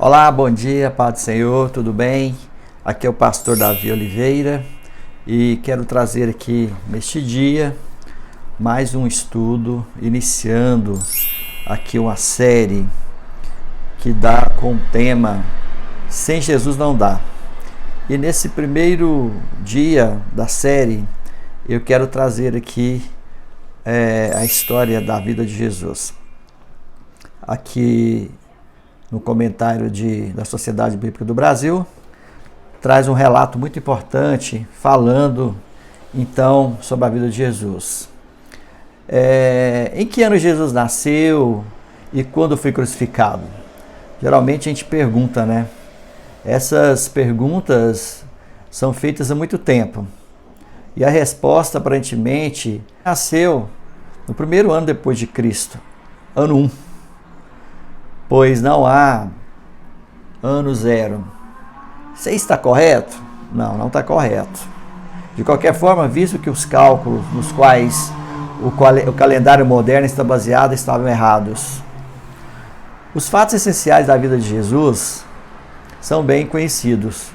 Olá, bom dia, Paz do Senhor, tudo bem? Aqui é o pastor Davi Oliveira e quero trazer aqui neste dia mais um estudo, iniciando aqui uma série que dá com o tema Sem Jesus Não Dá. E nesse primeiro dia da série eu quero trazer aqui a história da vida de Jesus. Aqui no comentário da Sociedade Bíblica do Brasil, traz um relato muito importante falando então sobre a vida de Jesus. Em que ano Jesus nasceu e quando foi crucificado? Geralmente a gente pergunta, né? Essas perguntas são feitas há muito tempo. E a resposta, aparentemente, nasceu no primeiro ano depois de Cristo, ano 1. Pois não há ano 0. Isso está correto? Não, não está correto. De qualquer forma, visto que os cálculos nos quais o calendário moderno está baseado estavam errados. Os fatos essenciais da vida de Jesus são bem conhecidos.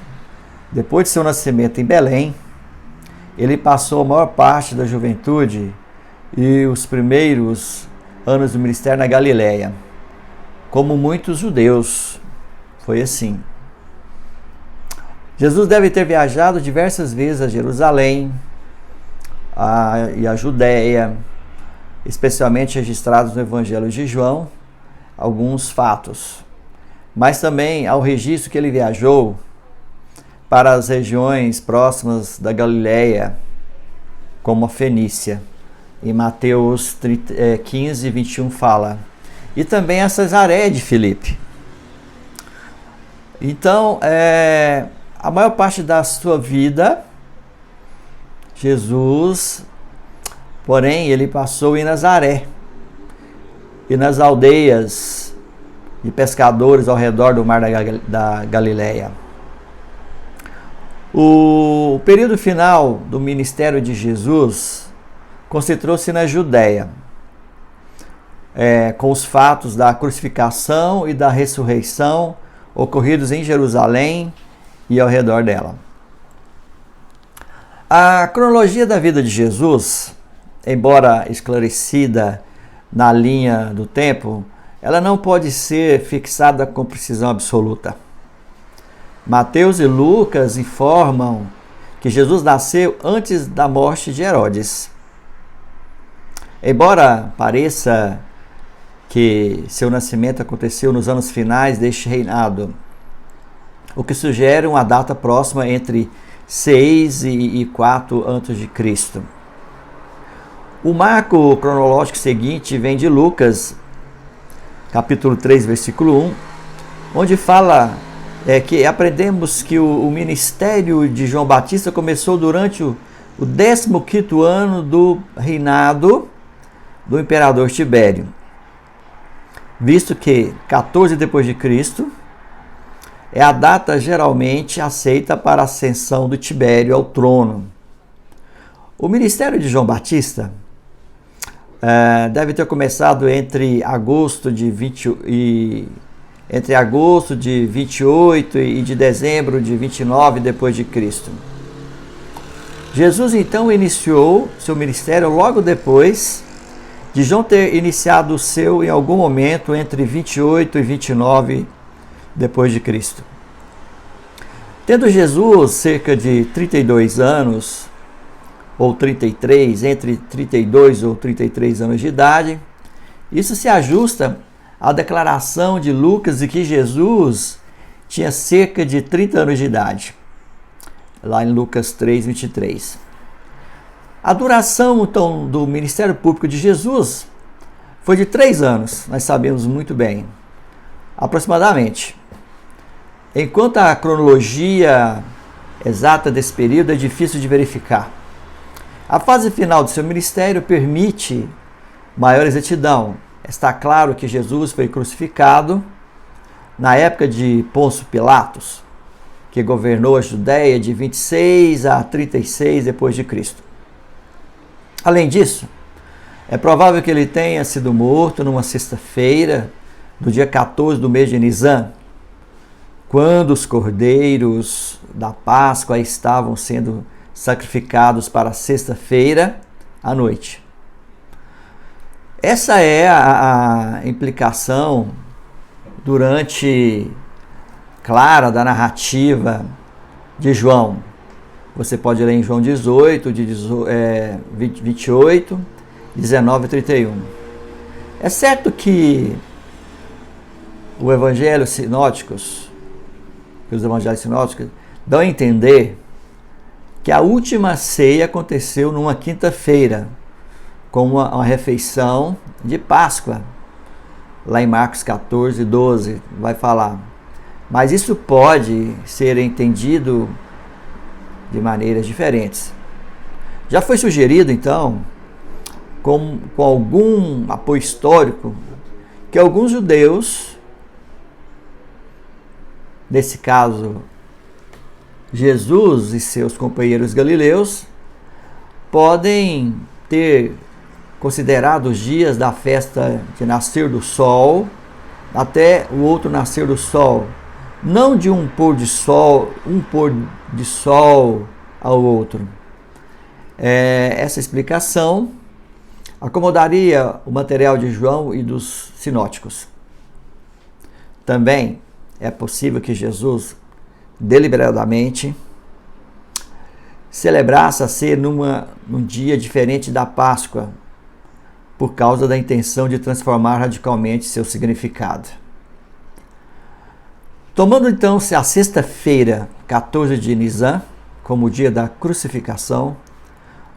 Depois de seu nascimento em Belém, ele passou a maior parte da juventude e os primeiros anos do ministério na Galileia. Como muitos judeus, foi assim. Jesus deve ter viajado diversas vezes a Jerusalém e a Judéia, especialmente registrados no Evangelho de João, alguns fatos. Mas também há o registro que ele viajou para as regiões próximas da Galileia, como a Fenícia. Em Mateus 15, 21 fala. E também a Cesaré de Filipe. Então, a maior parte da sua vida, Jesus, porém, ele passou em Nazaré e nas aldeias de pescadores ao redor do mar da Galileia. O período final do ministério de Jesus concentrou-se na Judéia, com os fatos da crucificação e da ressurreição ocorridos em Jerusalém e ao redor dela. A cronologia da vida de Jesus, embora esclarecida na linha do tempo, ela não pode ser fixada com precisão absoluta. Mateus e Lucas informam que Jesus nasceu antes da morte de Herodes. Embora pareça que seu nascimento aconteceu nos anos finais deste reinado, o que sugere uma data próxima entre 6 e 4 a.C. O marco cronológico seguinte vem de Lucas, capítulo 3, versículo 1, onde fala que aprendemos que o ministério de João Batista começou durante o 15º ano do reinado do imperador Tibério. Visto que 14 depois de Cristo é a data geralmente aceita para a ascensão do Tibério ao trono. O ministério de João Batista deve ter começado entre agosto de 28 e de dezembro de 29 depois de Cristo. Jesus então iniciou seu ministério logo depois de João ter iniciado o seu em algum momento entre 28 e 29 depois de Cristo. Tendo Jesus cerca de 32 anos, ou 33, entre 32 ou 33 anos de idade, isso se ajusta à declaração de Lucas de que Jesus tinha cerca de 30 anos de idade, lá em Lucas 3, 23. A duração, então, do ministério público de Jesus foi de 3 anos, nós sabemos muito bem, aproximadamente. Enquanto a cronologia exata desse período é difícil de verificar. A fase final do seu ministério permite maior exatidão. Está claro que Jesus foi crucificado na época de Pôncio Pilatos, que governou a Judéia de 26 a 36 depois de Cristo. Além disso, é provável que ele tenha sido morto numa sexta-feira do dia 14 do mês de Nisan, quando os cordeiros da Páscoa estavam sendo sacrificados para sexta-feira à noite. Essa é a implicação clara da narrativa de João. Você pode ler em João 18, 28, 19 e 31. É certo que os evangelhos sinóticos dão a entender que a última ceia aconteceu numa quinta-feira, com uma refeição de Páscoa. Lá em Marcos 14, 12 vai falar. Mas isso pode ser entendido de maneiras diferentes. Já foi sugerido, então, com algum apoio histórico, que alguns judeus, nesse caso Jesus e seus companheiros galileus, podem ter considerado os dias da festa de nascer do sol até o outro nascer do sol, não de um pôr de sol ao outro. Essa explicação acomodaria o material de João e dos sinóticos. Também é possível que Jesus deliberadamente celebrasse a ceia num dia diferente da Páscoa, por causa da intenção de transformar radicalmente seu significado. Tomando então a sexta-feira, 14 de Nisan, como o dia da crucificação,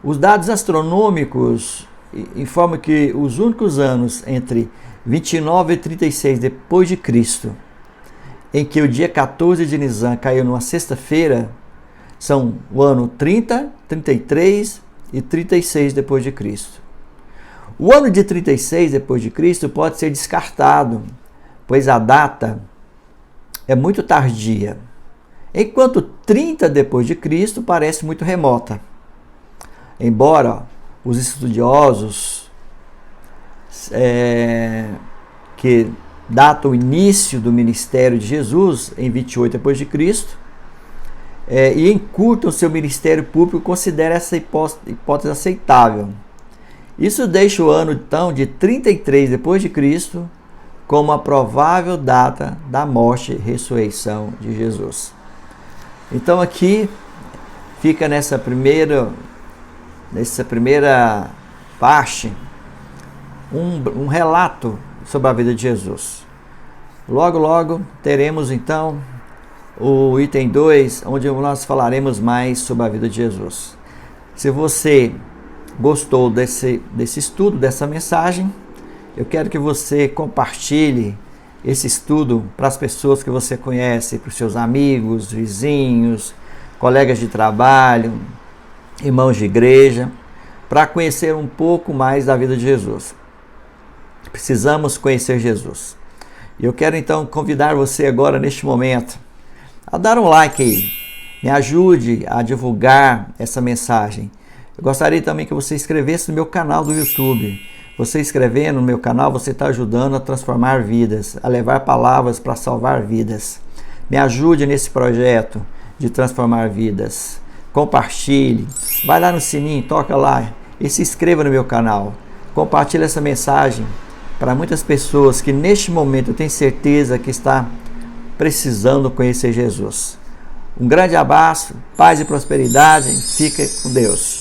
os dados astronômicos informam que os únicos anos entre 29 e 36 depois de Cristo, em que o dia 14 de Nisan caiu numa sexta-feira, são o ano 30, 33 e 36 depois de Cristo. O ano de 36 depois de Cristo pode ser descartado, pois a data é muito tardia, enquanto 30 depois de Cristo parece muito remota. Embora os estudiosos que datam o início do ministério de Jesus em 28 depois de Cristo e encurtam seu ministério público, consideram essa hipótese aceitável. Isso deixa o ano então de 33 depois de Cristo como a provável data da morte e ressurreição de Jesus. Então aqui fica nessa primeira parte um relato sobre a vida de Jesus. Logo teremos então o item 2, onde nós falaremos mais sobre a vida de Jesus. Se você gostou desse estudo, dessa mensagem, eu quero que você compartilhe esse estudo para as pessoas que você conhece, para os seus amigos, vizinhos, colegas de trabalho, irmãos de igreja, para conhecer um pouco mais da vida de Jesus. Precisamos conhecer Jesus. E eu quero então convidar você agora, neste momento, a dar um like aí. Me ajude a divulgar essa mensagem. Eu gostaria também que você se inscrevesse no meu canal do YouTube. Você escrevendo no meu canal, você está ajudando a transformar vidas, a levar palavras para salvar vidas. Me ajude nesse projeto de transformar vidas. Compartilhe, vai lá no sininho, toca lá e se inscreva no meu canal. Compartilhe essa mensagem para muitas pessoas que neste momento eu tenho certeza que está precisando conhecer Jesus. Um grande abraço, paz e prosperidade. Fique com Deus.